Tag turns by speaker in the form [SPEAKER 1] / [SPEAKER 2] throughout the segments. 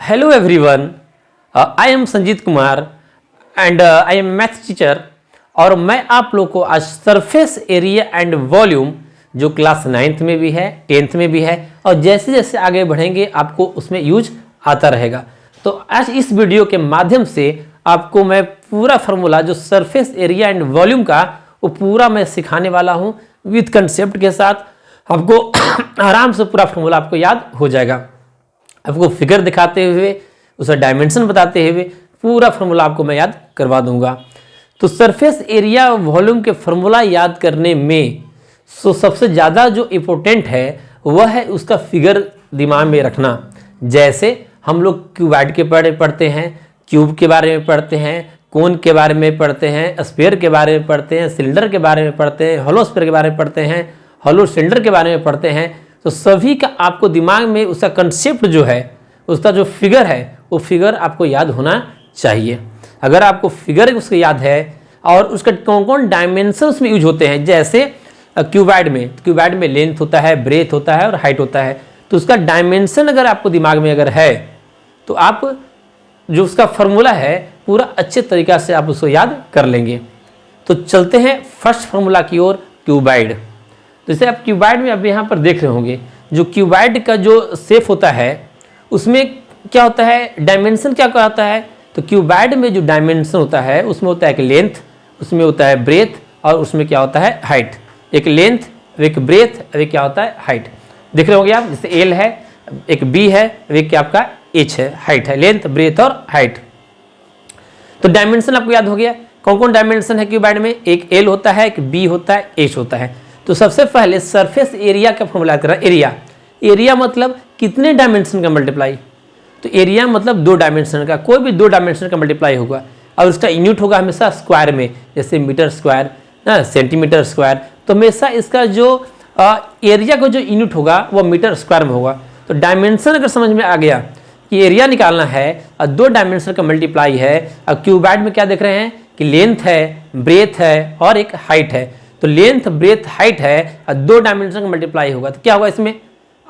[SPEAKER 1] Hello everyone, I am Sanjeet Kumar and I am maths teacher. और मैं आप लोग को आज सरफेस एरिया एंड वॉल्यूम जो क्लास 9th में भी है 10th में भी है और जैसे जैसे आगे बढ़ेंगे आपको उसमें यूज आता रहेगा। तो आज इस वीडियो के माध्यम से आपको मैं पूरा फार्मूला जो सरफेस एरिया एंड वॉल्यूम का वो पूरा मैं सिखाने वाला हूँ विथ कंसेप्ट के साथ। आपको आराम से पूरा फार्मूला आपको याद हो जाएगा। आपको फिगर दिखाते हुए उसका डायमेंशन बताते हुए पूरा फार्मूला आपको मैं याद करवा दूंगा। तो सरफेस एरिया वॉल्यूम के फार्मूला याद करने में सबसे ज़्यादा जो इम्पोर्टेंट है वह है उसका फिगर दिमाग में रखना। जैसे हम लोग क्यूबॉइड के बारे में पढ़ते हैं, क्यूब के बारे में पढ़ते हैं, कोन के बारे में पढ़ते हैं, स्फीयर के बारे में पढ़ते हैं, सिलेंडर के बारे में पढ़ते हैं, हॉलो स्फीयर के बारे में पढ़ते हैं, हॉलो सिलेंडर के बारे में पढ़ते हैं। तो सभी का आपको दिमाग में उसका कंसेप्ट जो है उसका जो फिगर है वो फिगर आपको याद होना चाहिए। अगर आपको फिगर उसका याद है और उसका कौन कौन डायमेंशन उसमें यूज होते हैं, जैसे क्यूबॉइड में लेंथ होता है, ब्रेथ होता है और हाइट होता है। तो उसका डायमेंशन अगर आपको दिमाग में अगर है तो आप जो उसका फार्मूला है पूरा अच्छे तरीक़ा से आप उसको याद कर लेंगे। तो चलते हैं फर्स्ट फार्मूला की ओर, क्यूबॉइड। जैसे आप क्यूबॉइड में अब यहाँ पर देख रहे होंगे जो क्यूबॉइड का जो शेप होता है उसमें क्या होता है, डायमेंशन क्या होता है। तो क्यूबॉइड में जो डायमेंशन होता है उसमें होता है एक लेंथ, उसमें होता है ब्रेथ और उसमें क्या होता है हाइट। एक लेंथ, एक ब्रेथ, एक क्या होता है हाइट। देख रहे होंगे आप, जैसे एल है, एक बी है, एक क्या आपका एच है, हाइट है, लेंथ ब्रेथ और हाइट। तो डायमेंशन आपको याद हो गया। कौन कौन डायमेंशन है क्यूबॉइड में, एक एल होता है, एक बी होता है, एच होता है। तो सबसे पहले सरफेस एरिया का फॉर्मूला करा। एरिया मतलब कितने डायमेंशन का मल्टीप्लाई। तो एरिया मतलब 2 डायमेंशन का, कोई भी 2 डायमेंशन का मल्टीप्लाई होगा और उसका यूनिट होगा हमेशा स्क्वायर में, जैसे मीटर स्क्वायर, सेंटीमीटर स्क्वायर। तो हमेशा इसका जो एरिया का जो यूनिट होगा वो मीटर स्क्वायर में होगा। तो डायमेंशन अगर समझ में आ गया कि एरिया निकालना है और 2 डायमेंशन का मल्टीप्लाई है। और क्यूबॉइड में क्या देख रहे हैं कि लेंथ है, ब्रेथ है और एक हाइट है। तो लेंथ ब्रेथ हाइट है और 2 डायमेंशन का मल्टीप्लाई होगा। तो क्या होगा इसमें,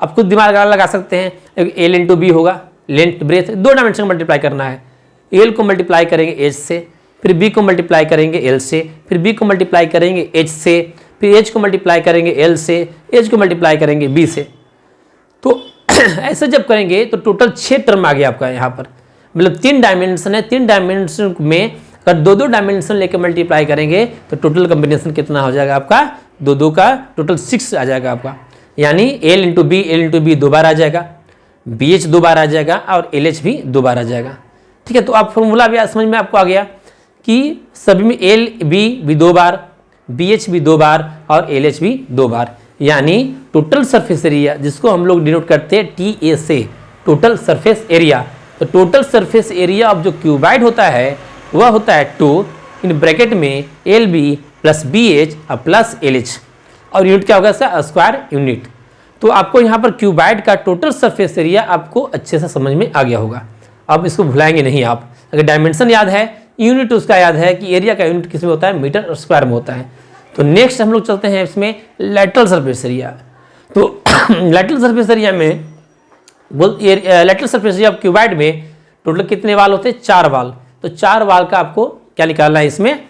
[SPEAKER 1] आप खुद दिमाग लगा सकते हैं। एल इंटू बी होगा, लेंथ ब्रेथ 2 डायमेंशन का मल्टीप्लाई करना है। एल को मल्टीप्लाई करेंगे एच से, फिर बी को मल्टीप्लाई करेंगे एल से, फिर बी को मल्टीप्लाई करेंगे एच से, फिर एच को मल्टीप्लाई करेंगे एल से, एच को मल्टीप्लाई करेंगे बी से। तो ऐसे जब करेंगे तो टोटल 6 टर्म आ गया आपका यहाँ पर। मतलब 3 डायमेंशन है, 3 डायमेंशन में अगर 2-2 डायमेंशन लेकर मल्टीप्लाई करेंगे तो टोटल कॉम्बिनेशन कितना हो जाएगा आपका, 2-2 का टोटल 6 आ जाएगा आपका। यानी एल इंटू बी 2 बार आ जाएगा, बी एच 2 बार आ जाएगा और एल एच भी 2 बार आ जाएगा। ठीक है, तो आप फॉर्मूला भी समझ में आपको आ गया कि सभी में एल बी भी 2 बार, बी एच भी 2 बार और एल एच भी 2 बार। यानी टोटल सरफेस एरिया जिसको हम लोग डिनोट करते हैं टी ए से, टोटल सरफेस एरिया। तो टोटल सरफेस एरिया ऑफ जो क्यूबॉइड होता है वह होता है 2 इन ब्रैकेट में L B plus B H और प्लस एल एच और यूनिट क्या होगा इसका, स्क्वायर यूनिट। तो आपको यहाँ पर क्यूबॉइड का टोटल सरफेस एरिया आपको अच्छे से समझ में आ गया होगा। अब इसको भुलाएंगे नहीं आप। अगर डायमेंशन याद है, यूनिट उसका याद है कि एरिया का यूनिट किस में होता है, मीटर और स्क्वायर में होता है। तो नेक्स्ट हम लोग चलते हैं इसमें लैटरल सरफेस एरिया। तो लैटरल सरफेस एरिया में lateral surface area of cuboid में टोटल कितने वाल होते हैं, 4 वाल। तो 4 वाल का आपको क्या निकालना है, इसमें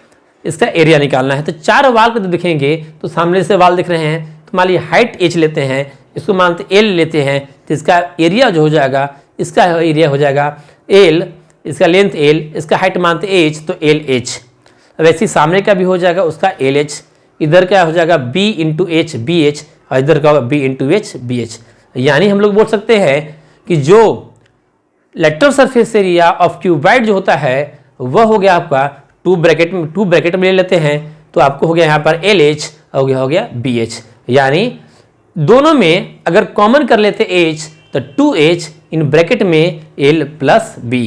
[SPEAKER 1] इसका एरिया निकालना है। तो 4 वाल को दिखेंगे तो सामने से वाल दिख रहे हैं, तो मान लीजिए हाइट एच लेते हैं, इसको मानते एल लेते हैं, तो इसका एरिया जो हो जाएगा, इसका एरिया हो जाएगा एल, इसका लेंथ एल, इसका हाइट मानते एच तो एल एच। वैसे सामने का भी हो जाएगा उसका एल एच, इधर क्या हो जाएगा B into H B H और इधर का होगा B into H B H. यानी हम लोग बोल सकते हैं कि जो lateral surface area of cuboid जो होता है वह हो गया आपका 2 ब्रैकेट में ले लेते हैं तो आपको हो गया यहाँ पर एल एच हो गया बी एच। यानी दोनों में अगर कॉमन कर लेते एच तो 2h इन ब्रैकेट में एल प्लस बी।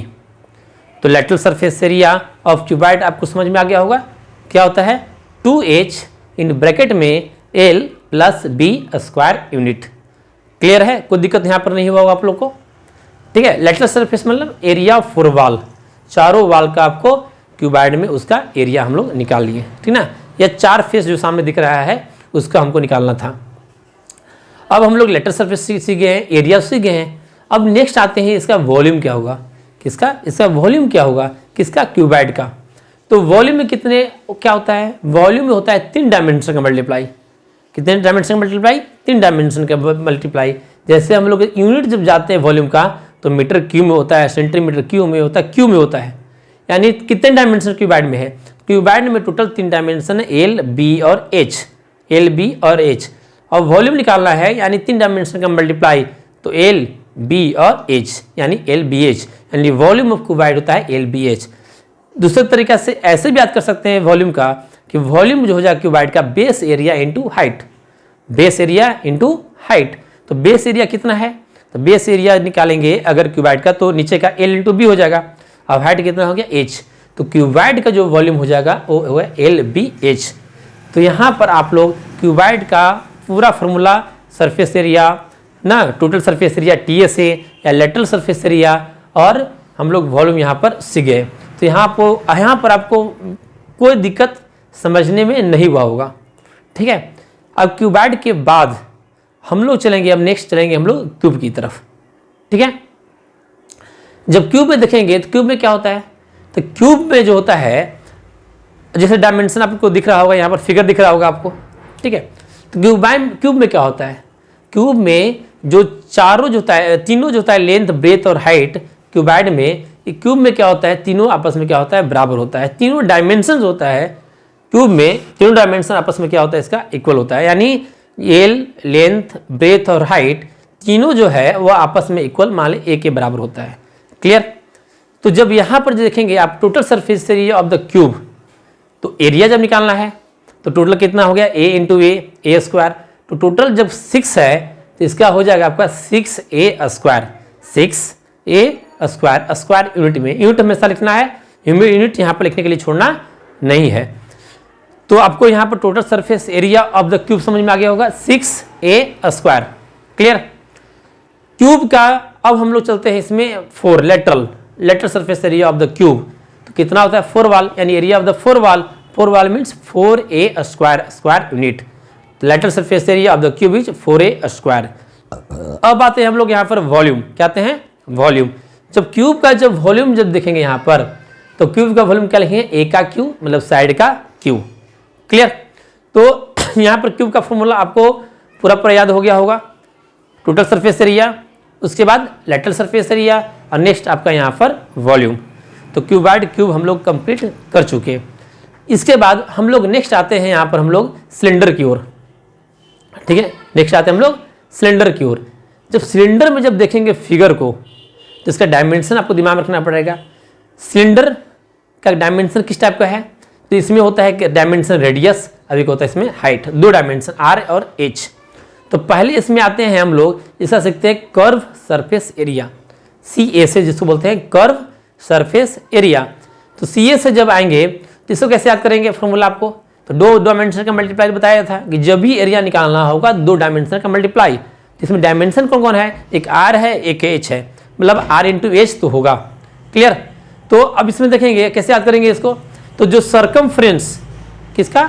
[SPEAKER 1] तो lateral surface area of cuboid आपको समझ में आ गया होगा, क्या होता है 2h इन ब्रैकेट में L plus B square unit. Clear है, कोई दिक्कत यहाँ पर नहीं हुआ होगा आप लोग को। ठीक है, लेटरल सरफेस मतलब एरिया फॉर वाल, चारों वाल का आपको क्यूबॉइड में उसका एरिया हम लोग निकाल लिए। ठीक ना, या 4 फेस जो सामने दिख रहा है उसका हमको निकालना था। अब हम लोग लेटरल सरफेस सीख गए हैं, एरिया सीख गए हैं। अब नेक्स्ट आते हैं इसका वॉल्यूम क्या होगा, किसका, इसका वॉल्यूम क्या होगा, किसका, क्यूबाइड का। तो वॉल्यूम में कितने क्या होता है, वॉल्यूम में होता है 3 डायमेंशन का मल्टीप्लाई। कितने डायमेंशन का मल्टीप्लाई, 3 डायमेंशन का मल्टीप्लाई। जैसे हम लोग यूनिट जब जाते हैं वॉल्यूम का तो मीटर क्यूब में होता है, सेंटीमीटर क्यूब में होता है, क्यूब में होता है। यानी कितने डायमेंशन क्यूबाइड में है, क्यूबाइड में टोटल 3 डायमेंशन है, एल बी और एच, एल बी और एच। और वॉल्यूम निकालना है यानी 3 डायमेंशन का मल्टीप्लाई, तो एल बी और एच यानी एल बी एच, यानी वॉल्यूम ऑफ क्यूबाइड होता है एल बी एच। दूसरे तरीके से ऐसे भी याद कर सकते हैं वॉल्यूम का कि वॉल्यूम जो हो जाएगा क्यूबाइड का base area into height, base area into height. तो बेस एरिया कितना है, तो बेस एरिया निकालेंगे अगर क्यूबाइड का तो नीचे का एल इंटू बी हो जाएगा। अब हाइट कितना हो गया एच, तो क्यूबाइड का जो वॉल्यूम हो जाएगा वो होगा एल बी एच। तो यहाँ पर आप लोग क्यूबाइड का पूरा फार्मूला, सरफेस एरिया ना, टोटल सरफेस एरिया टीएसए या लेटरल सरफेस एरिया, और हम लोग वॉल्यूम यहाँ पर सीख गए। तो यहाँ पर आपको कोई दिक्कत समझने में नहीं हुआ होगा, ठीक है। अब क्यूबाइड के बाद हम लोग चलेंगे, अब नेक्स्ट चलेंगे हम लोग क्यूब की तरफ, ठीक है। जब क्यूब में देखेंगे तो क्यूब में क्या होता है, तो क्यूब में जो होता है जैसे डायमेंशन आपको दिख रहा होगा, यहाँ पर फिगर दिख रहा होगा आपको, ठीक है। तो क्यूब में क्या होता है, क्यूब में जो चारों जो होता है, तीनों जो होता है, लेंथ ब्रेथ और हाइट क्यूबाइड में, क्यूब में क्या होता है, तीनों आपस में क्या होता है, बराबर होता है। तीनों डायमेंशन होता है क्यूब में, तीनों डायमेंशन आपस में क्या होता है, इसका इक्वल होता है। यानी एल, लेंथ, ब्रेथ और हाइट तीनों जो है वह आपस में इक्वल, मान लें ए के बराबर होता है। क्लियर। तो जब यहाँ पर जब देखेंगे आप total surface area of the cube, तो एरिया जब निकालना है तो टोटल कितना हो गया, ए इंटू ए स्क्वायर। तो टोटल जब 6 है तो इसका हो जाएगा आपका 6a square, 6a square. Square unit में, यूनिट हमेशा लिखना है, यूनिट यहाँ पर लिखने के लिए छोड़ना नहीं है। तो आपको यहाँ पर total surface area of the cube समझ में आ गया होगा, 6a स्क्वायर। क्लियर। क्यूब का अब हम लोग चलते हैं इसमें 4 lateral surface area of the cube. तो कितना होता है, 4 वाल, यानी एरिया ऑफ द 4 वाल, 4 वाल means 4a square, square unit. Lateral surface area of the cube is 4a square. अब आते हैं हम लोग यहाँ पर वॉल्यूम, क्या आते हैं, वॉल्यूम। जब क्यूब का जब वॉल्यूम जब देखेंगे यहाँ पर, तो क्यूब का वॉल्यूम क्या लिखेंगे, ए का क्यू मतलब साइड का क्यू। क्लियर। तो यहाँ पर क्यूब का फॉर्मूला आपको पूरा याद हो गया होगा, टोटल सरफेस एरिया, उसके बाद लेटरल सरफेस एरिया, और नेक्स्ट आपका यहाँ पर वॉल्यूम। तो क्यूबाइड क्यूब हम लोग कंप्लीट कर चुके। इसके बाद हम लोग नेक्स्ट आते हैं यहाँ पर हम लोग सिलेंडर की ओर, ठीक है। नेक्स्ट आते हैं हम लोग सिलेंडर की ओर। जब सिलेंडर में जब देखेंगे फिगर को, तो इसका डायमेंशन आपको दिमाग में रखना पड़ेगा। सिलेंडर का डायमेंशन किस टाइप का है, तो इसमें होता है कि डायमेंशन रेडियस, अभी होता है इसमें हाइट, 2 डायमेंशन आर और एच। तो पहले इसमें आते हैं हम लोग, इसका सीखते हैं कर्व सरफेस एरिया, CA से जिसको बोलते हैं कर्व सरफेस एरिया। तो CA से जब आएंगे तो इसको कैसे याद करेंगे फॉर्मूला आपको, तो 2 डायमेंशन का मल्टीप्लाई बताया था कि जब भी एरिया निकालना होगा 2 डायमेंशन का मल्टीप्लाई। इसमें डायमेंशन कौन कौन है, एक आर है एक एच है, मतलब आर इंटू एच तो होगा। क्लियर। तो अब इसमें देखेंगे कैसे याद करेंगे इसको, तो जो सरकमफ्रेंस किसका,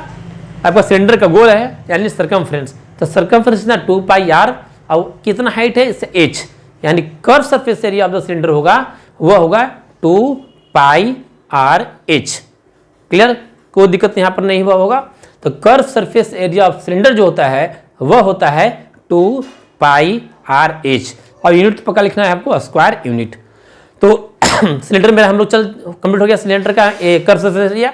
[SPEAKER 1] आपका सिलेंडर का गोल है यानी सरकमफ्रेंस, तो सरकमफ्रेंस ना 2 पाई आर, और कितना हाइट है इससे एच, यानी curve surface area of the cylinder होगा वह होगा 2 पाई आर एच। क्लियर। कोई दिक्कत यहाँ पर नहीं हुआ होगा। तो curve surface area of cylinder जो होता है वह होता है 2 पाई आर एच, और यूनिट पक्का लिखना है आपको, स्क्वायर यूनिट। तो सिलेंडर में हम लोग कंप्लीट हो गया सिलेंडर का curve surface area.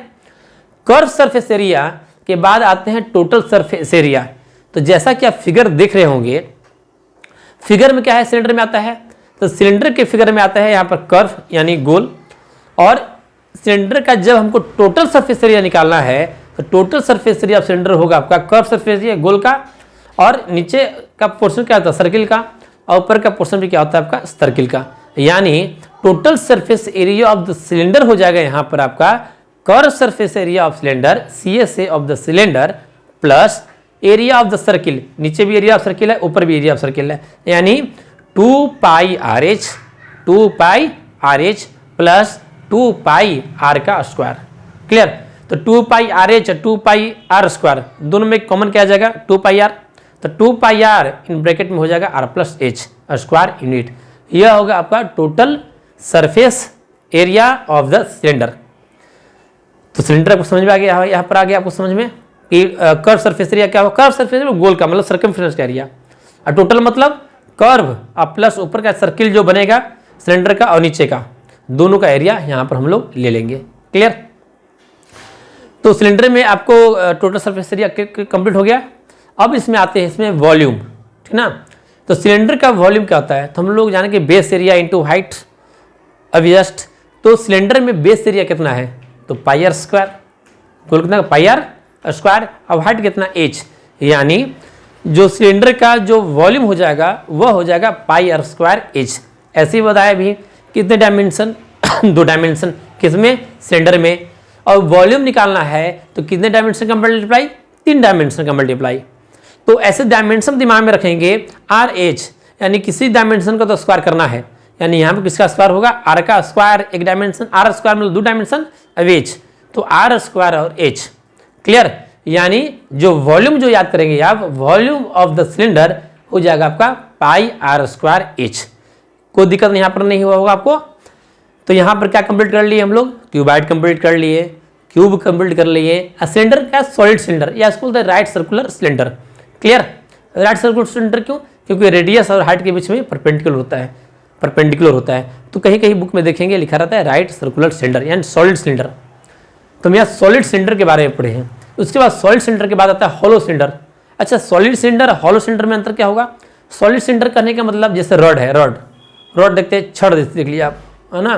[SPEAKER 1] Curve surface area के बाद आते हैं टोटल सरफेस एरिया। तो जैसा कि आप फिगर देख रहे होंगे, फिगर में क्या है, सिलेंडर में आता है, तो सिलेंडर के फिगर में आता है यहाँ पर कर्व यानी गोल, और सिलेंडर का जब हमको टोटल सरफेस एरिया निकालना है तो total surface area of cylinder होगा आपका कर्व सरफेस एरिया गोल का, और नीचे का पोर्शन क्या होता है सर्किल का, और ऊपर का पोर्शन भी क्या होता है आपका सर्किल का। यानी total surface area of the cylinder हो जाएगा यहाँ पर आपका curve surface area of cylinder, CSA of the cylinder, plus area of the circle, नीचे भी एरिया ऑफ सर्किल है ऊपर भी एरिया ऑफ सर्किल है, यानी 2 pi r h plus 2 pi r का स्क्वायर। क्लियर। तो 2 pi r h 2 pi are square दोनों में कॉमन क्या आ जाएगा, 2 पाई आर, तो 2 पाई आर इन ब्रैकेट में हो जाएगा R plus H square unit. यह होगा आपका total surface area of the cylinder. तो सिलेंडर आपको समझ में आ गया, यहाँ पर आ गया आपको समझ में कि कर्व सरफेस एरिया क्या होगा। कर्व सरफेस एरिया गोल का मतलब सर्कमफ्रेंस का एरिया, और टोटल मतलब कर्व और प्लस ऊपर का सर्किल जो बनेगा सिलेंडर का और नीचे का, दोनों का एरिया यहाँ पर हम लोग ले लेंगे। क्लियर। तो सिलेंडर में आपको टोटल सरफेस एरिया कंप्लीट हो गया। अब इसमें आते हैं इसमें वॉल्यूम, ठीक ना। तो सिलेंडर का वॉल्यूम क्या होता है, तो हम लोग जाने कि बेस एरिया इंटू हाइट। अब जस्ट तो सिलेंडर में बेस एरिया कितना है, तो पाई आर स्क्वायर, कुल कितना पाई आर स्क्वायर। अब हाइट कितना h, यानी जो सिलेंडर का जो वॉल्यूम हो जाएगा वह हो जाएगा पाई आर स्क्वायर h। ऐसे ही बताया भी कितने डायमेंशन 2 डायमेंशन किसमें, सिलेंडर में। और वॉल्यूम निकालना है तो कितने डायमेंशन का मल्टीप्लाई, 3 डायमेंशन का मल्टीप्लाई। तो ऐसे डायमेंशन दिमाग में रखेंगे आर एच, यानी किसी डायमेंशन का तो स्क्वायर करना है, यानी यहाँ पर किसका स्क्वायर होगा, आर का स्क्वायर 1 डायमेंशन, आर स्क्वायर मतलब 2 डायमेंशन, अब एच तो आर स्क्वायर और एच। क्लियर। यानी जो वॉल्यूम जो याद करेंगे आप, वॉल्यूम ऑफ द सिलेंडर हो जाएगा आपका पाई आर स्क्वायर एच। कोई दिक्कत यहाँ पर नहीं हुआ होगा आपको। तो यहाँ पर क्या कंप्लीट कर लिए हम लोग, क्यूबाइड कंप्लीट कर लिए, क्यूब कंप्लीट कर लिए, सिलेंडर क्या सॉलिड सिलेंडर या इसको बोलते हैं right circular cylinder. Clear. Right circular cylinder क्यों, क्योंकि रेडियस और हाइट के बीच में परपेंडिकुलर होता है। तो कहीं कहीं बुक में देखेंगे लिखा रहता है राइट सर्कुलर सिलेंडर यानी सॉलिड सिलेंडर। तो हम यहाँ सॉलिड सिलेंडर के बारे में पढ़े हैं। उसके बाद सॉलिड सिलेंडर के बाद आता है हॉलो सिलेंडर। अच्छा, सॉलिड सिलेंडर हॉलो सिलेंडर में अंतर क्या होगा। सॉलिड सिलेंडर करने का मतलब जैसे रॉड है, रॉड देखते हैं, छड़ देख लिया आप, है ना।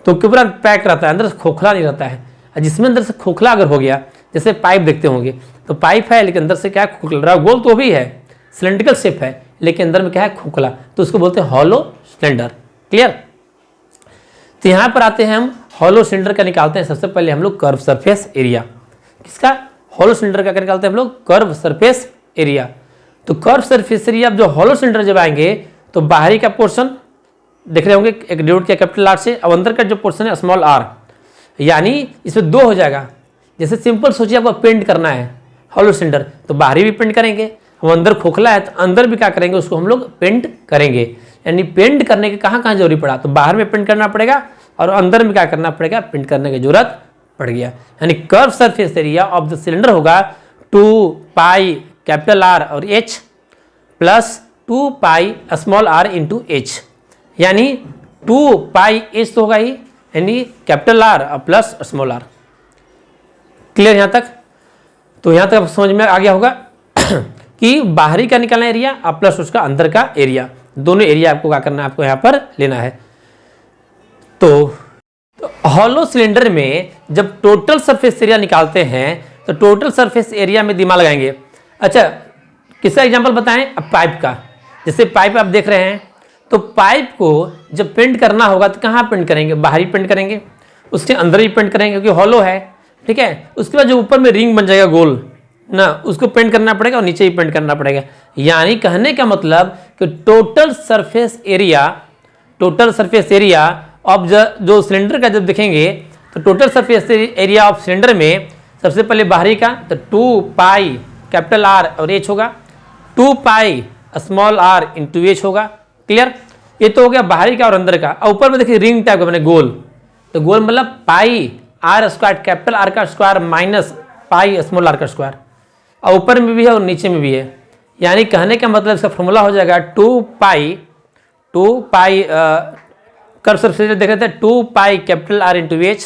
[SPEAKER 1] तो पूरा पैक रहता है, अंदर से खोखला नहीं रहता है। जिसमें अंदर से खोखला अगर हो गया, जैसे पाइप देखते होंगे तो पाइप है लेकिन अंदर से क्या है, खोखला। गोल तो भी है, सिलेंड्रिकल शेप है, लेकिन अंदर में क्या है, खोखला, तो उसको बोलते हैं हॉलो सिलेंडर। क्लियर। तो यहाँ पर आते हैं हम हॉलो सिलेंडर का निकालते हैं। सबसे पहले हम लोग कर्व सरफेस एरिया, किसका, हॉलो सिलेंडर का निकालते हैं हम लोग, कर्व सरफेस एरिया। तो कर्व सरफेस एरिया जो हॉलो सिलेंडर जब आएंगे तो बाहरी का पोर्शन देख रहे होंगे एक डिनोट किया कैपिटल आर से, अब अंदर का जो पोर्शन है स्मॉल आर, यानी इसमें 2 हो जाएगा। जैसे सिंपल सोचिए आपको पेंट करना है हॉलो सिलेंडर, तो बाहरी भी पेंट करेंगे, हम अंदर खोखला है तो अंदर भी क्या करेंगे, उसको हम लोग पेंट करेंगे। यानी पेंट करने के कहाँ जरूरी पड़ा, तो बाहर में पेंट करना पड़ेगा और अंदर में क्या करना पड़ेगा, पेंट करने की जरूरत पड़ गया। यानी curve surface area of the cylinder होगा 2 पाई कैपिटल आर और H plus 2 pi small R into H, यानी 2 पाई एच तो होगा ही, यानी capital are plus small R. Clear यहाँ तक। तो यहाँ तक समझ में आ गया होगा कि बाहरी का निकालना एरिया और प्लस उसका अंदर का एरिया, दोनों एरिया आपको क्या करना है, आपको यहाँ पर लेना है। तो हॉलो सिलेंडर में जब टोटल सरफेस एरिया निकालते हैं तो टोटल सरफेस एरिया में दिमाग लगाएंगे। अच्छा, किसका एग्जांपल बताएं, अब पाइप का। जैसे पाइप आप देख रहे हैं, तो पाइप को जब पेंट करना होगा तो कहाँ पेंट करेंगे, बाहरी पेंट करेंगे, उसके अंदर ही पेंट करेंगे क्योंकि हॉलो है, ठीक है। उसके बाद जो ऊपर में रिंग बन जाएगा गोल ना, उसको पेंट करना पड़ेगा और नीचे ही पेंट करना पड़ेगा। यानी कहने का मतलब कि टोटल सरफेस एरिया ऑफ जो सिलेंडर का जब देखेंगे तो total surface area of cylinder में सबसे पहले बाहरी का तो 2 पाई कैपिटल आर और एच होगा, 2 pi small R into H होगा। क्लियर। ये तो हो गया बाहरी का और अंदर का। और ऊपर में देखिए रिंग टाइप का मैंने गोल, तो गोल मतलब pi are square capital are का square minus pi small are का स्क्वायर, और ऊपर में भी है और नीचे में भी है। यानी कहने का मतलब इसका फॉर्मूला हो जाएगा 2 पाई कर्व सरफेस देख रहे थे 2 pi capital R into H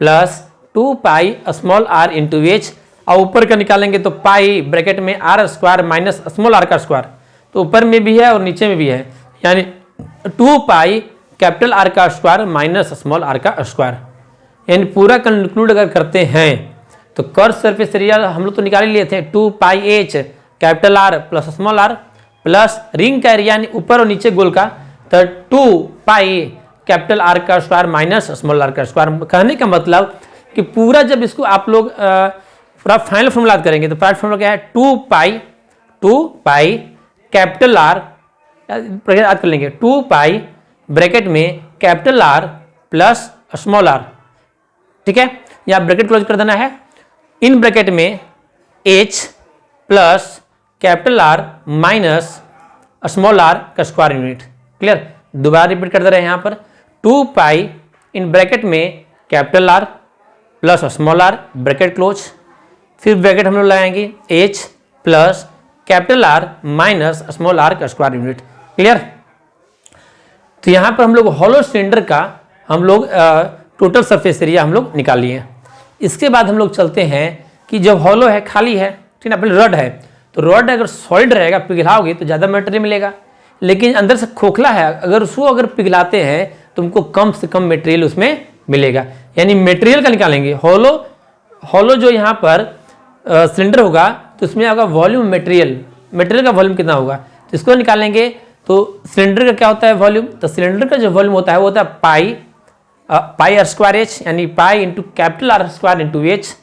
[SPEAKER 1] plus 2 pi small R into H, और ऊपर का निकालेंगे तो पाई ब्रैकेट में R square minus small are का स्क्वायर, तो ऊपर में भी है और नीचे में भी है, यानी 2 पाई कैपिटल आर का स्क्वायर माइनस स्मॉल आर का स्क्वायर। यानी पूरा कंक्लूड अगर करते हैं तो कर्व सरफेस एरिया हम लोग तो निकाल ही लिए थे 2 pi h capital are plus small r plus ring का एरिया यानी ऊपर और नीचे गोल का तो 2 पाई कैपिटल आर का स्क्वायर माइनस स्मॉल आर का स्क्वायर। कहने का मतलब कि पूरा जब इसको आप लोग पूरा फाइनल फॉर्मूला करेंगे तो फाइनल फॉर्मूला क्या है, 2 पाई कैपिटल आर याद कर लेंगे, 2 पाई ब्रैकेट में capital are plus small R, ठीक है। या ब्रैकेट क्लोज कर देना है, इन ब्रैकेट में H plus capital R minus small are का स्क्वायर यूनिट। क्लियर। दोबारा रिपीट करते रहे यहाँ पर 2 पाई इन ब्रैकेट में capital are plus small R bracket close, फिर ब्रैकेट हम लोग लगाएंगे H plus capital R minus small are का स्क्वायर यूनिट। क्लियर? तो यहाँ पर हम लोग हॉलो सिलेंडर का हम लोग टोटल सरफेस एरिया हम लोग निकाल लिए। इसके बाद हम लोग चलते हैं कि जब हॉलो है, खाली है, ठीक है, पहले रॉड है, तो रॉड अगर सॉलिड रहेगा, पिघलाओगे तो ज़्यादा मटेरियल मिलेगा, लेकिन अंदर से खोखला है, अगर उसको अगर पिघलाते हैं तो हमको कम से कम मटेरियल उसमें मिलेगा। यानी मटेरियल का निकालेंगे, हॉलो जो यहाँ पर सिलेंडर होगा तो उसमें होगा वॉल्यूम मटेरियल का वॉल्यूम कितना होगा, तो इसको निकालेंगे। तो सिलेंडर का क्या होता है वॉल्यूम, तो सिलेंडर का जो वॉल्यूम होता है वो होता है पाई आर स्क्वायर एच, यानी पाई into capital are square into H,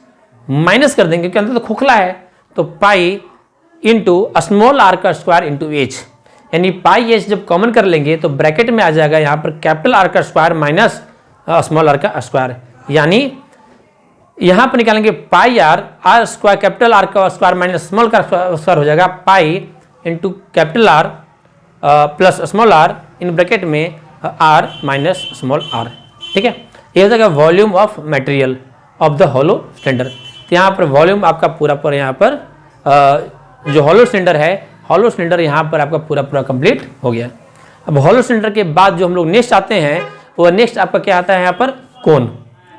[SPEAKER 1] minus कर देंगे क्योंकि अंदर तो खोखला है, तो पाई इंटू स्मॉल आर का स्क्वायर इंटू एच, यानी पाई एच जब कॉमन कर लेंगे तो ब्रैकेट में आ जाएगा यहाँ पर कैपिटल आर का स्क्वायर माइनस स्मॉल आर का स्क्वायर, यानी यहाँ पर निकालेंगे pi are square capital are का स्क्वायर माइनस स्मॉल का स्क्वायर हो जाएगा pi into capital are plus small R in bracket में आर माइनस स्मॉल आर। ठीक है, ये हो जाएगा volume of material of the hollow cylinder. तो यहाँ पर वॉल्यूम आपका पूरा यहाँ पर जो हॉलो सिलेंडर है, हॉलो सिलेंडर यहाँ पर आपका पूरा कंप्लीट हो गया। अब हॉलो सिलेंडर के बाद जो हम लोग नेक्स्ट आते हैं वो नेक्स्ट आपका क्या आता है यहाँ पर कोन।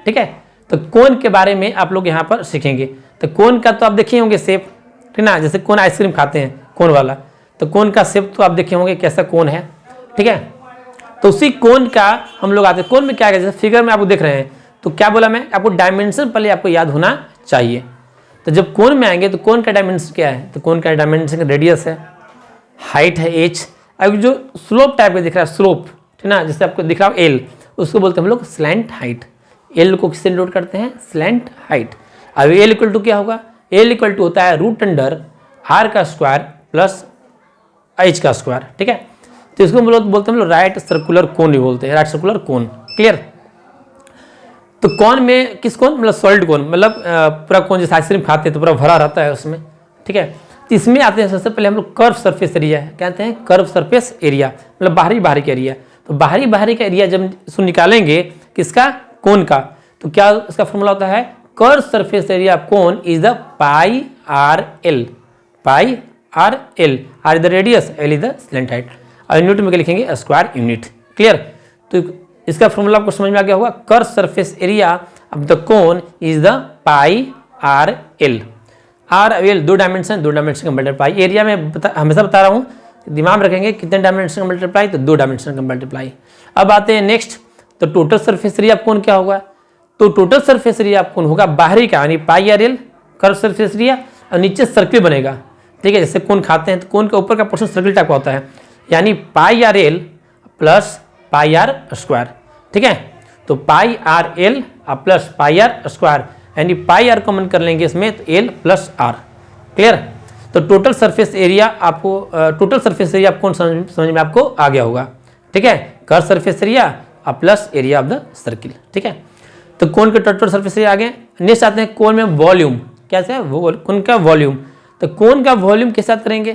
[SPEAKER 1] ठीक है, तो कोन के बारे में आप लोग यहाँ पर सीखेंगे। तो कोन का तो आप देखे होंगे शेप, ठीक ना, जैसे कोन आइसक्रीम खाते हैं कोन वाला, तो कोन का शेप तो आप देखे होंगे कैसा कोन है। ठीक है, तो उसी कोन का हम लोग आते हैं। कोन में क्या है, जैसे फिगर में आपको देख रहे हैं, तो क्या बोला मैं आपको, डायमेंशन पहले आपको याद होना चाहिए। तो जब कोन में आएंगे तो कोन का डायमेंशन क्या है, तो कोन का डायमेंशन रेडियस है, हाइट है एच, अब जो स्लोप टाइप का दिख रहा है स्लोप, ठीक ना, जैसे आपको दिख रहा है एल, उसको बोलते हैं हम लोग स्लैंट हाइट। एल को किससे नोट करते हैं, स्लैंट हाइट। अब एल इक्वल टू क्या होगा, एल इक्वल टू होता है रूट अंडर आर का स्क्वायर प्लस एच का स्क्वायर। ठीक है, तो इसको हम लोग बोलते हैं राइट सर्कुलर कोन भी बोलते हैं, राइट सर्कुलर कोन। क्लियर? तो कौन में किस कोन, मतलब सॉलिड कोन, मतलब पूरा कोन जैसे आइसक्रीम खाते हैं तो पूरा भरा रहता है उसमें। ठीक है, तो इसमें आते हैं सबसे पहले हम लोग कर्व सरफेस एरिया, कहते हैं कर्व सरफेस एरिया, मतलब बाहरी का एरिया। तो बाहरी का एरिया जब इसको निकालेंगे किसका, कोन का, तो क्या इसका फॉर्मूला होता है, curve surface area of cone is the pi are L, pi are L, R is the radius, L is the slant height, और यूनिट में लिखेंगे स्क्वायर यूनिट। क्लियर? तो इसका फॉर्मूला आपको समझ में आ गया होगा, curve surface area of the cone is the pi are L. R L दो डायमेंशन का मल्टीप्लाई, एरिया में हमेशा बता रहा हूँ, दिमाग रखेंगे कितने डायमेंशन का मल्टीप्लाई, तो 2 डायमेंशन का मल्टीप्लाई। अब आते हैं नेक्स्ट, तो total surface area of cone क्या होगा, तो total surface area of cone होगा बाहरी का, यानी pi are l curve surface area, और नीचे सर्किल बनेगा। ठीक है, जैसे कोन खाते हैं तो कोन के ऊपर का पोर्शन सर्किल टाइप का होता है, यानी pi are l plus pi are square. ठीक है, तो pi are l plus pi are square, यानी पाई आर कॉमन कर लेंगे इसमें, तो एल प्लस आर। क्लियर? तो टोटल सरफेस एरिया आपको कौन समझ में आपको आ गया होगा। ठीक है, curve surface area plus area of the circle. ठीक है, तो कोन के टोटल सरफेस एरिया आ गए। नेक्स्ट आते हैं कोन में वॉल्यूम, कैसे है वो, कोन का वॉल्यूम। तो कोन का वॉल्यूम कैसे याद करेंगे,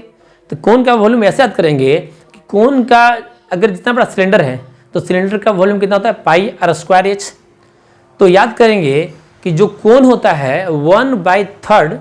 [SPEAKER 1] तो कोन का वॉल्यूम ऐसे याद करेंगे कि कोन का अगर जितना बड़ा सिलेंडर है तो सिलेंडर का वॉल्यूम कितना होता है, पाई आर स्क्वायर एच। तो याद करेंगे कि जो कोन होता है 1/3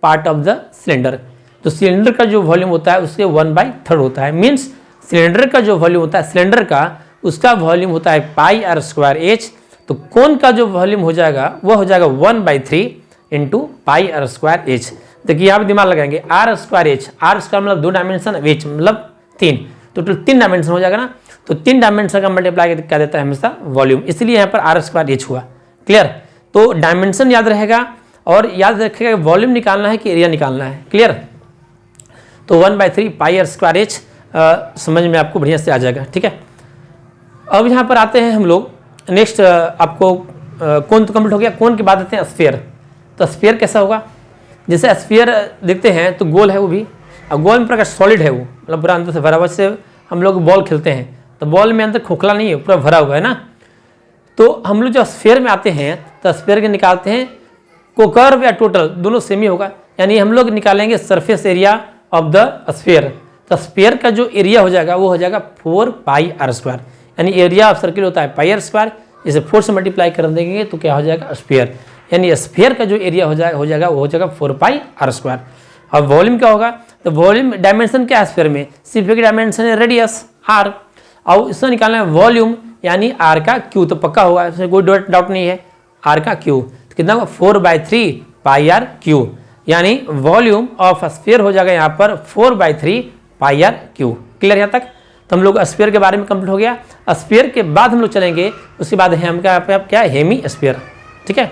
[SPEAKER 1] पार्ट ऑफ द सिलेंडर, तो सिलेंडर का जो वॉल्यूम होता है उसके 1/3 होता है, मीन्स सिलेंडर का जो वॉल्यूम होता है सिलेंडर का, उसका वॉल्यूम होता है पाई आर स्क्वायर एच। तो कोन का जो वॉल्यूम हो जाएगा वो हो जाएगा 1/3 into pi are square H. देखिए यहाँ पे दिमाग लगाएंगे, R square H, R square मतलब 2 डायमेंशन, एच मतलब 3, तो 3 डायमेंशन हो जाएगा ना, तो 3 डायमेंशन का मल्टीप्लाई क्या देता है हमेशा वॉल्यूम, इसलिए यहाँ पर आर स्क्वायर एच हुआ। क्लियर? तो डायमेंशन याद रहेगा और याद रखेगा वॉल्यूम निकालना है कि एरिया निकालना है। क्लियर? तो 1/3 पाई आर स्क्वायर एच समझ में आपको बढ़िया से आ जाएगा। ठीक है, अब यहाँ पर आते हैं हम लोग नेक्स्ट, आपको कोन तो कंप्लीट हो गया, कोन के बाद आते हैं स्फीयर। तो स्फीयर कैसा होगा, जैसे स्फीयर देखते हैं तो गोल है वो भी, और गोल में प्रकार सॉलिड है वो, मतलब पूरा अंदर से भरा हुआ। से हम लोग बॉल खेलते हैं तो बॉल में अंदर खोखला नहीं है, पूरा भरा हुआ है ना। तो हम लोग जो स्फीयर में आते हैं तो स्फीयर के निकालते हैं, को कर्व या टोटल दोनों सेम ही होगा, यानी हम लोग निकालेंगे surface area of the sphere. तो स्फीयर का जो एरिया हो जाएगा वो हो जाएगा 4πr², यानी एरिया ऑफ सर्किल होता है πr², इसे 4 से मल्टीप्लाई कर देंगे तो क्या हो जाएगा स्फीयर, यानी स्फीयर का जो एरिया हो जाएगा वो हो जाएगा 4πr²। और वॉल्यूम क्या होगा, तो वॉल्यूम डायमेंशन क्या है स्फीयर में, सिर्फ एक डायमेंशन है रेडियस r, और इसमें निकालना है वॉल्यूम यानी r का q, तो पक्का होगा, इसमें कोई डाउट नहीं है, r का q तो कितना होगा 4/3πr², यानी वॉल्यूम ऑफ स्फीयर हो जाएगा यहाँ पर 4/3πr²। क्लियर यहाँ तक, तो हम लोग स्फीयर के बारे में कंप्लीट हो गया। स्फीयर के बाद हम लोग चलेंगे, उसके बाद है हम क्या हेमी स्फीयर, ठीक है,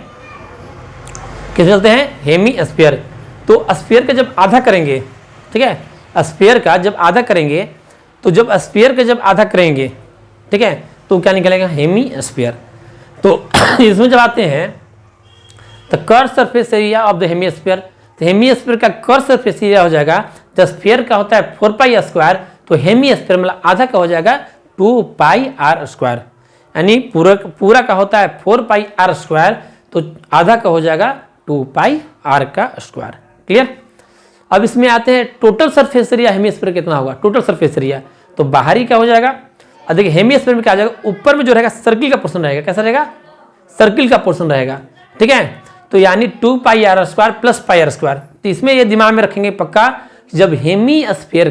[SPEAKER 1] किस चलते हैं हेमी स्फीयर। तो स्फीयर का जब आधा करेंगे, ठीक है, स्फीयर का जब आधा करेंगे, तो जब स्फीयर का जब आधा करेंगे, ठीक है, तो क्या निकलेगा हेमी स्फीयर। तो इसमें जब आते हैं तो curve surface area of the hemisphere, तो हेमीस्फीयर का कर्व सरफेस एरिया हो जाएगा, जब स्फीयर का होता है 4πr², तो हेमीस्फीयर मतलब आधा का हो जाएगा 2πr², यानी पूरा का होता है 4πr², तो आधा का हो जाएगा 2πr²। क्लियर। अब इसमें आते हैं टोटल सरफेस एरिया हेमीस्फीयर कितना होगा, टोटल सरफेस एरिया, तो बाहरी क्या हो जाएगा, देखिए हेमीस्फीयर में क्या आ जाएगा, ऊपर में जो रहेगा सर्किल का पोर्शन रहेगा, कैसा रहेगा सर्किल का पोर्शन रहेगा, ठीक है, तो यानी 2πr² प्लस πr²। तो इसमें ये दिमाग में रखेंगे पक्का, जब हेमीस्फीयर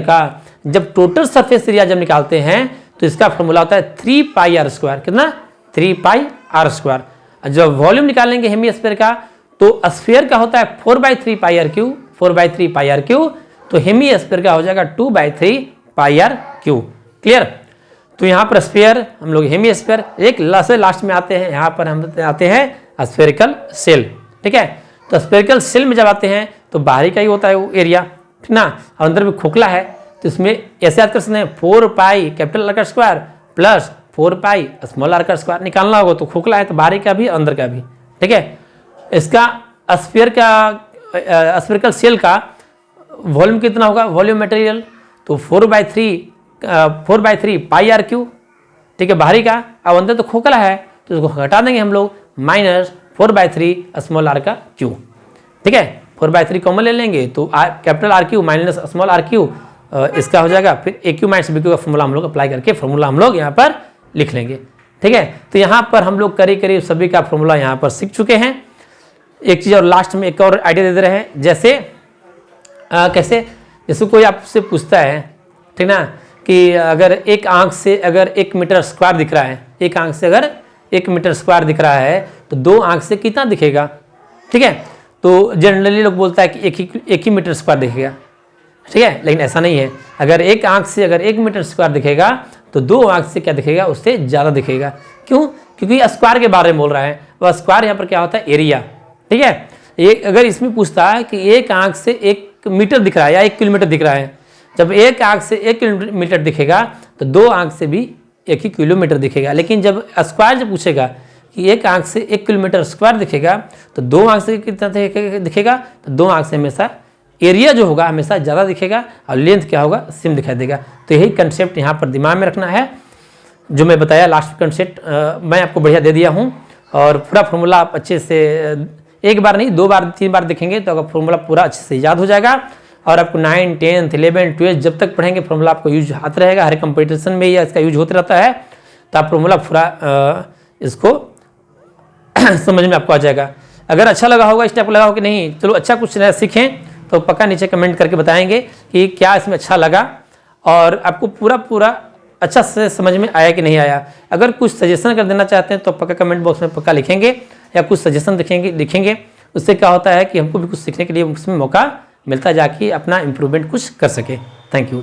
[SPEAKER 1] का जब टोटल सरफेस एरिया जब निकालते हैं तो इसका फॉर्मूला होता है 3πr², कितना 3πr²। जब वॉल्यूम निकालेंगे हेमीस्फीयर का तो स्फीयर का होता है 4/3πr², तो हेमीस्फीयर का हो जाएगा 2/3πr²। क्लियर। तो यहाँ पर स्फीयर हम लोग हेमीस्फीयर, एक लास्ट में आते हैं, यहाँ पर हम आते हैं स्फेरिकल सेल, ठीक है। तो स्फेरिकल सेल में जब आते हैं तो बाहरी का ही होता है वो एरिया, ठीक ना, और अंदर में खोखला है, तो इसमें ऐसे याद कर सकते हैं 4π² प्लस 4π निकालना होगा, तो खोखला है तो बाहरी का भी अंदर का भी, ठीक है। इसका स्फेरिकल सेल का वॉल्यूम कितना होगा, वॉल्यूम मटेरियल, तो 4/3πr², ठीक है, बाहरी का, अब अंदर तो खोखला है तो इसको हटा देंगे हम लोग, -4/3r², ठीक है, 4/3 कॉमन ले लेंगे तो R³ माइनस r³, इसका हो जाएगा, फिर AQ माइनस BQ का फॉर्मूला हम लोग अप्लाई करके फॉर्मूला हम लोग यहाँ पर लिख लेंगे, ठीक है। तो यहाँ पर हम लोग करीब सभी का फॉर्मूला यहाँ पर सीख चुके हैं। एक चीज़ और लास्ट में एक और आइडिया दे दे रहे हैं, जैसे कैसे, जैसे कोई आपसे पूछता है, ठीक ना, कि अगर एक आंख से अगर 1 मीटर स्क्वायर दिख रहा है, एक आंख से अगर 1 मीटर स्क्वायर दिख रहा है तो 2 आंख से कितना दिखेगा, ठीक है। तो जनरली लोग बोलता है कि एक ही मीटर स्क्वायर दिखेगा, ठीक है, लेकिन ऐसा नहीं है। अगर एक आंख से अगर 1 मीटर स्क्वायर दिखेगा तो 2 आंख से क्या दिखेगा, उससे ज़्यादा दिखेगा। क्यों, क्योंकि स्क्वायर के बारे में बोल रहा है, वह स्क्वायर यहाँ पर क्या होता है एरिया, ठीक है। एक अगर इसमें पूछता है कि एक आंख से 1 मीटर दिख रहा है या 1 किलोमीटर दिख रहा है, जब एक आंख से 1 किलोमीटर दिखेगा तो 2 आंख से भी 1 ही किलोमीटर दिखेगा। लेकिन जब स्क्वायर जब पूछेगा कि एक आंख से 1 किलोमीटर स्क्वायर दिखेगा तो 2 आंख से कितना दिखेगा, तो 2 आंख से हमेशा एरिया जो होगा हमेशा ज़्यादा दिखेगा और लेंथ क्या होगा सेम दिखाई देगा। तो यही कंसेप्ट यहाँ पर दिमाग में रखना है, जो मैं बताया लास्ट कंसेप्ट मैं आपको बढ़िया दे दिया हूँ, और पूरा फॉर्मूला आप अच्छे से एक बार नहीं 2 बार 3 बार देखेंगे तो अगर फॉर्मूला पूरा अच्छे से याद हो जाएगा, और आपको 9, 10, 11, 12 जब तक पढ़ेंगे फॉर्मूला आपको यूज आता रहेगा, हर कंपटीशन में या इसका यूज होता रहता है, तो आप फॉर्मूला पूरा इसको समझ में आपको आ जाएगा। अगर अच्छा लगा होगा, इस टाइप को लगा हो कि नहीं, चलो अच्छा कुछ नया सीखें, तो पक्का नीचे कमेंट करके बताएंगे कि क्या इसमें अच्छा लगा और आपको पूरा अच्छा से समझ में आया कि नहीं आया। अगर कुछ सजेशन कर देना चाहते हैं तो पक्का कमेंट बॉक्स में पक्का लिखेंगे, या कुछ सजेशन लिखेंगे, उससे क्या होता है कि हमको भी कुछ सीखने के लिए उसमें मौका मिलता है, जाके अपना इम्प्रूवमेंट कुछ कर सके। Thank you.